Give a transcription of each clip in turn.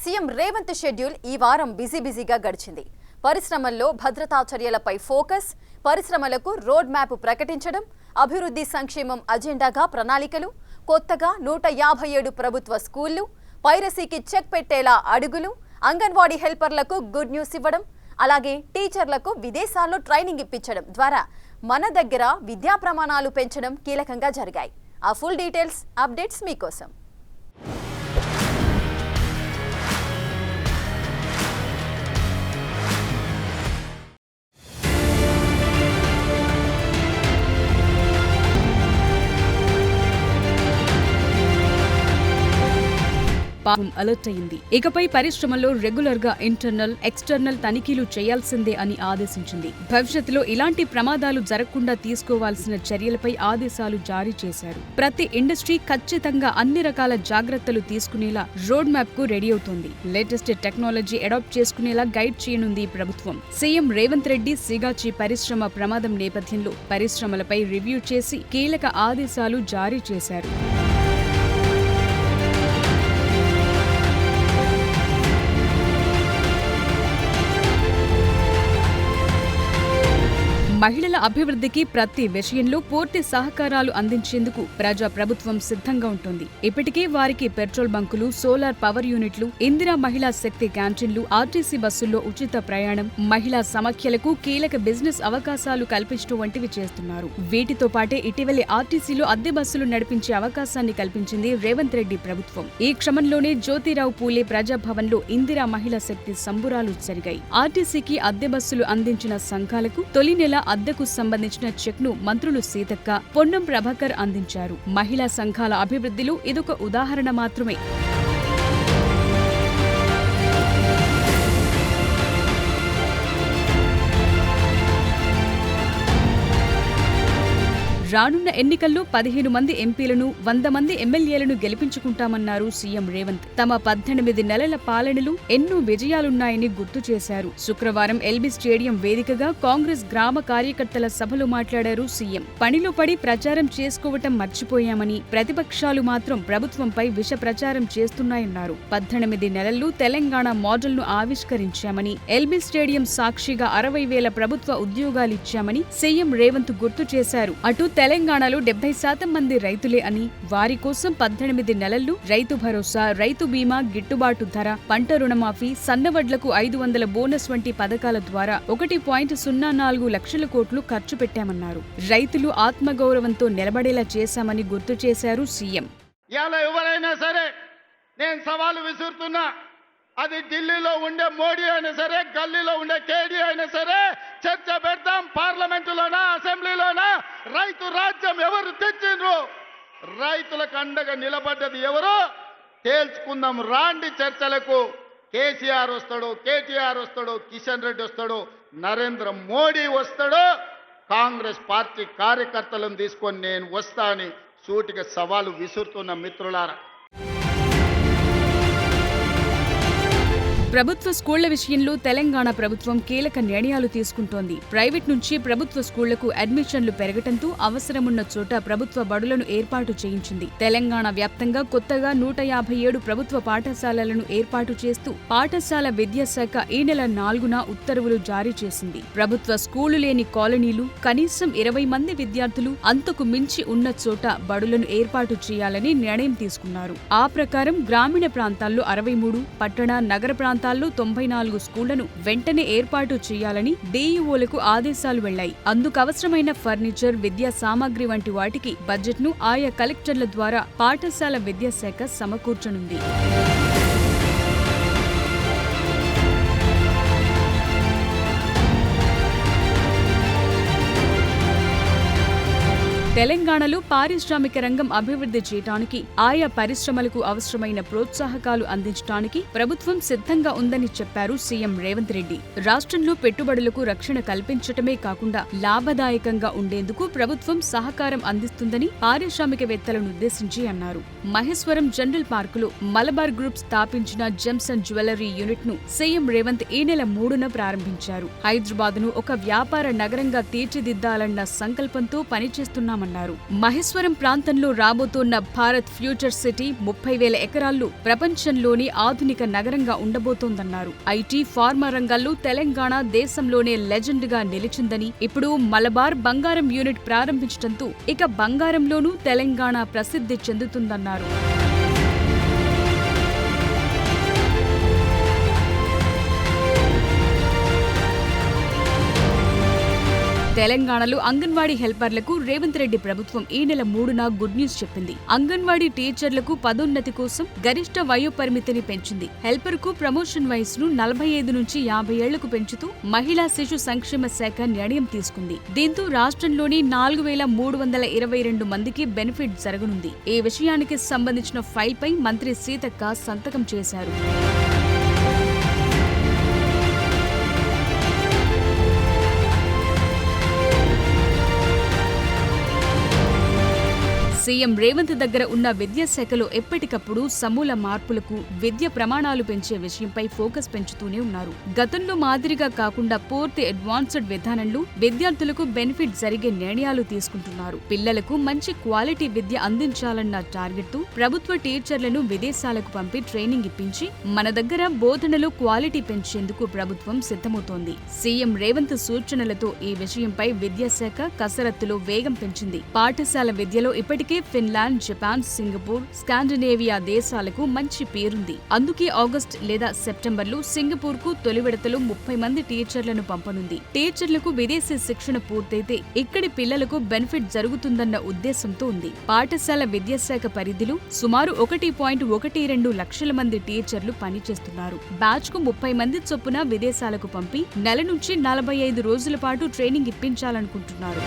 CM Revanth schedule ఈ వారం బిజీగా గడిచింది. పరిశ్రమల్లో భద్రతా చర్యలపై ఫోకస్, పరిశ్రమలకు రోడ్ మ్యాప్ ప్రకటించడం, అభివృద్ధి సంక్షేమం అజెండాగా ప్రణాళికలు, కొత్తగా 157 ప్రభుత్వ స్కూళ్లు, పైరసీకి చెక్ పెట్టేలా అడుగులు, అంగన్వాడీ హెల్పర్లకు గుడ్ న్యూస్ ఇవ్వడం, అలాగే టీచర్లకు విదేశాల్లో ట్రైనింగ్ ఇప్పించడం ద్వారా మన దగ్గర విద్యా ప్రమాణాలు పెంచడం కీలకంగా జరిగాయి. ఆ ఫుల్ డీటెయిల్స్ అప్డేట్స్ మీకోసం. పాపం అలర్ట్ అయింది. ఇకపై పరిశ్రమల్లో రెగ్యులర్ గా ఇంటర్నల్, ఎక్స్టర్నల్ తనిఖీలు చేయాల్సిందే అని ఆదేశించింది. భవిష్యత్తులో ఇలాంటి ప్రమాదాలు జరగకుండా తీసుకోవాల్సిన చర్యలపై ఆదేశాలు జారీ చేశారు. ప్రతి ఇండస్ట్రీ ఖచ్చితంగా అన్ని రకాల జాగ్రత్తలు తీసుకునేలా రోడ్ మ్యాప్ కు రెడీ అవుతోంది. లేటెస్ట్ టెక్నాలజీ అడాప్ట్ చేసుకునేలా గైడ్ చేయనుంది ప్రభుత్వం. సీఎం రేవంత్ రెడ్డి సిగాచి పరిశ్రమ ప్రమాదం నేపథ్యంలో పరిశ్రమలపై రివ్యూ చేసి కీలక ఆదేశాలు జారీ చేశారు. మహిళల అభివృద్ధికి ప్రతి విషయంలో పూర్తి సహకారాలు అందించేందుకు ప్రభుత్వం సిద్ధంగా ఉంటుంది. ఇప్పటికే వారికి పెట్రోల్ బంకులు, సోలార్ పవర్ యూనిట్లు, ఇందిరా మహిళా శక్తి క్యాంటీన్లు, ఆర్టీసీ బస్సుల్లో ఉచిత ప్రయాణం, మహిళా సమాఖ్యలకు కీలక బిజినెస్ అవకాశాలు కల్పించడం వంటివి చేస్తున్నారు. వీటితో పాటే ఇటీవలే ఆర్టీసీలో అద్దె బస్సులు నడిపించే అవకాశాన్ని కల్పించింది రేవంత్ రెడ్డి ప్రభుత్వం. ఈ క్రమంలోనే జ్యోతిరావు పూలే ప్రజాభవన్లో ఇందిరా మహిళా శక్తి సంబురాలు జరిగాయి. ఆర్టీసీకి అద్దె బస్సులు అందించిన సంఘాలకు తొలి నెల అద్దెకు సంబంధించిన చెక్ను మంత్రులు సీతక్క, పొన్నం ప్రభాకర్ అందించారు. మహిళా సంఘాల అభివృద్ధిలో ఇదొక ఉదాహరణ మాత్రమే. రానున్న ఎన్నికల్లో 15 మంది ఎంపీలను, 100 మంది ఎమ్మెల్యేలను గెలిపించుకుంటామన్నారు సీఎం రేవంత్. తమ 18 నెలల పాలనలో ఎన్నో విజయాలున్నాయని గుర్తు చేశారు. శుక్రవారం ఎల్బీ స్టేడియం వేదికగా కాంగ్రెస్ గ్రామ కార్యకర్తల సభలో మాట్లాడారు సీఎం. పనిలో పడి ప్రచారం చేసుకోవటం మర్చిపోయామని, ప్రతిపక్షాలు మాత్రం ప్రభుత్వంపై విష ప్రచారం చేస్తున్నాయన్నారు. 18 నెలల్లో తెలంగాణ మోడల్ను ఆవిష్కరించామని, ఎల్బీ స్టేడియం సాక్షిగా 60,000 ప్రభుత్వ ఉద్యోగాలిచ్చామని సీఎం రేవంత్ గుర్తు చేశారు. అటు తెలంగాణలో 70% మంది రైతులే అని, వారి కోసం 18 నెలల్లో రైతు భరోసా, రైతు బీమా, గిట్టుబాటు ధర, పంట రుణమాఫీ, సన్నవడ్లకు 500 బోనస్ వంటి పథకాల ద్వారా 1.04 లక్షల కోట్లు ఖర్చు పెట్టామన్నారు. రైతులు ఆత్మగౌరవంతో నిలబడేలా చేశామని గుర్తు చేశారు సీఎం. ఎవరైనా సరే నేను సవాలు విసురుతున్నా, అది ఢిల్లీలో ఉండే మోడీ అయినా సరే, గల్లీలో ఉండే కేడీ అయినా సరే, చర్చ పెడతాం. పార్లమెంటులోనా, అసెంబ్లీలోనా, రైతు రాజ్యం ఎవరు తెచ్చిండ్రు, రైతులకు అండగా నిలబడ్డది ఎవరు తేల్చుకుందాం. రాండి చర్చలకు. కేసీఆర్ వస్తాడు, కేటీఆర్ వస్తాడు, కిషన్ రెడ్డి వస్తాడు, నరేంద్ర మోడీ వస్తాడు, కాంగ్రెస్ పార్టీ కార్యకర్తలను తీసుకొని నేను వస్తా అని సూటిగా సవాలు విసురుతున్న మిత్రులారా. ప్రభుత్వ స్కూళ్ల విషయంలో తెలంగాణ ప్రభుత్వం కీలక నిర్ణయాలు తీసుకుంటోంది. ప్రైవేట్ నుంచి ప్రభుత్వ స్కూళ్లకు అడ్మిషన్లు పెరగటంతో అవసరమున్న చోట ప్రభుత్వ బడులను ఏర్పాటు చేయించింది. తెలంగాణ వ్యాప్తంగా కొత్తగా 157 ప్రభుత్వ పాఠశాలలను ఏర్పాటు చేస్తూ పాఠశాల విద్యాశాఖ ఈ నెల 4న ఉత్తర్వులు జారీ చేసింది. ప్రభుత్వ స్కూలు లేని కాలనీలు, కనీసం 20 మంది విద్యార్థులు అంతకు మించి ఉన్న చోట బడులను ఏర్పాటు చేయాలని నిర్ణయం తీసుకున్నారు. ఆ ప్రకారం గ్రామీణ ప్రాంతాల్లో 63, పట్టణ, నగర ప్రాంతాల్లో 94 స్కూళ్లను వెంటనే ఏర్పాటు చేయాలని డీఈఓలకు ఆదేశాలు వెళ్లాయి. అందుకవసరమైన ఫర్నిచర్, విద్యా సామాగ్రి వంటి వాటికి బడ్జెట్ను ఆయా కలెక్టర్ల ద్వారా పాఠశాల విద్యాశాఖ సమకూర్చనుంది. తెలంగాణలో పారిశ్రామిక రంగం అభివృద్ధి చేయడానికి, ఆయా పరిశ్రమలకు అవసరమైన ప్రోత్సాహకాలు అందించడానికి ప్రభుత్వం సిద్ధంగా ఉందని చెప్పారు సీఎం రేవంత్ రెడ్డి. రాష్ట్రంలో పెట్టుబడులకు రక్షణ కల్పించటమే కాకుండా లాభదాయకంగా ఉండేందుకు ప్రభుత్వం సహకారం అందిస్తుందని పారిశ్రామికవేత్తలను ఉద్దేశించి అన్నారు. మహేశ్వరం జనరల్ పార్కులో మలబార్ గ్రూప్ స్థాపించిన జెమ్స్ అండ్ జ్యువెలరీ యూనిట్ ను సీఎం రేవంత్ ఈ నెల 3న ప్రారంభించారు. హైదరాబాద్ ను ఒక వ్యాపార నగరంగా తీర్చిదిద్దాలన్న సంకల్పంతో పనిచేస్తున్నామన్నారు. చేస్తామన్నారు. మహేశ్వరం ప్రాంతంలో రాబోతోన్న భారత్ ఫ్యూచర్ సిటీ 30,000 ఎకరాల్లో ప్రపంచంలోని ఆధునిక నగరంగా ఉండబోతోందన్నారు. ఐటీ, ఫార్మా రంగాల్లో తెలంగాణ దేశంలోనే లెజెండ్ గా నిలిచిందని, ఇప్పుడు మలబార్ బంగారం యూనిట్ ప్రారంభించడంతో ఇక బంగారంలోనూ తెలంగాణ ప్రసిద్ధి చెందుతుందన్నారు. తెలంగాణలో అంగన్వాడీ హెల్పర్లకు రేవంత్ రెడ్డి ప్రభుత్వం ఈ నెల 3న గుడ్ న్యూస్ చెప్పింది. అంగన్వాడీ టీచర్లకు పదోన్నతి కోసం గరిష్ట వయోపరిమితిని పెంచింది. హెల్పర్ కు ప్రమోషన్ వయసును 45 నుంచి 50 ఏళ్లకు పెంచుతూ మహిళా శిశు సంక్షేమ శాఖ నిర్ణయం తీసుకుంది. దీంతో రాష్ట్రంలోని 4,322 మందికి బెనిఫిట్ జరగనుంది. ఈ విషయానికి సంబంధించిన ఫైల్ పై మంత్రి సీతక్క సంతకం చేశారు. సీఎం రేవంత్ దగ్గర ఉన్న విద్యాశాఖలో ఎప్పటికప్పుడు సమూల మార్పులకు, విద్య ప్రమాణాలు పెంచే విషయంపై ఫోకస్ పెంచుతూనే ఉన్నారు. గతంలో మాదిరిగా కాకుండా పూర్తి అడ్వాన్స్డ్ విధానంలో విద్యార్థులకు బెనిఫిట్ జరిగే నిర్ణయాలు తీసుకుంటున్నారు. పిల్లలకు మంచి క్వాలిటీ విద్య అందించాలన్న టార్గెట్ తో ప్రభుత్వ టీచర్లను విదేశాలకు పంపి ట్రైనింగ్ ఇప్పించి మన దగ్గర బోధనలో క్వాలిటీ పెంచేందుకు ప్రభుత్వం సిద్ధమవుతోంది. సీఎం రేవంత్ సూచనలతో ఈ విషయంపై విద్యాశాఖ కసరత్తులో వేగం పెంచింది. పాఠశాల విద్యలో ఇప్పటికే ఫిన్లాండ్, జపాన్, సింగపూర్, స్కాండినేవియా దేశాలకు మంచి పేరుంది. అందుకే ఆగస్టు లేదా సెప్టెంబర్లో సింగపూర్ కు తొలి విడతలో 30 మంది టీచర్లను పంపనుంది. టీచర్లకు విదేశీ శిక్షణ పూర్తయితే ఇక్కడి పిల్లలకు బెనిఫిట్ జరుగుతుందన్న ఉద్దేశంతో ఉంది. పాఠశాల విద్యాశాఖ పరిధిలో సుమారు 1.12 లక్షల మంది టీచర్లు పనిచేస్తున్నారు. బ్యాచ్ కు 30 మంది చొప్పున విదేశాలకు పంపి నెల నుంచి 45 రోజుల పాటు ట్రైనింగ్ ఇప్పించాలనుకుంటున్నారు.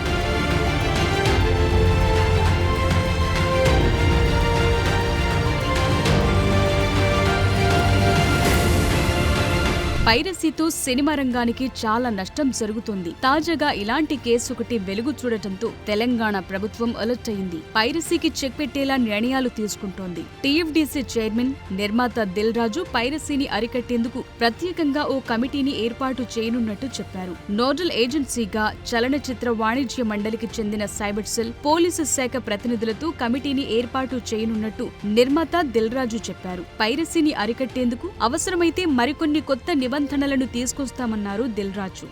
పైరసీతో సినిమా రంగానికి చాలా నష్టం జరుగుతోంది. తాజాగా ఇలాంటి కేసు ఒకటి వెలుగు చూడటంతో తెలంగాణ ప్రభుత్వం అలర్ట్ అయింది. పైరసీకి చెక్ పెట్టేలా నిర్ణయాలు తీసుకుంటోంది. టీఎఫ్డీసీ చైర్మన్, నిర్మాత దిల్ రాజు పైరసీని అరికట్టేందుకు ప్రత్యేకంగా ఓ కమిటీని ఏర్పాటు చేయనున్నట్టు చెప్పారు. నోడల్ ఏజెన్సీగా చలనచిత్ర వాణిజ్య మండలికి చెందిన సైబర్ సెల్, పోలీసు శాఖ ప్రతినిధులతో కమిటీని ఏర్పాటు చేయనున్నట్టు నిర్మాత దిల్ రాజు చెప్పారు. పైరసీని అరికట్టేందుకు అవసరమైతే మరికొన్ని కొత్త నిబంధనలను తీసుకొస్తామన్నారు దిల్ రాజు.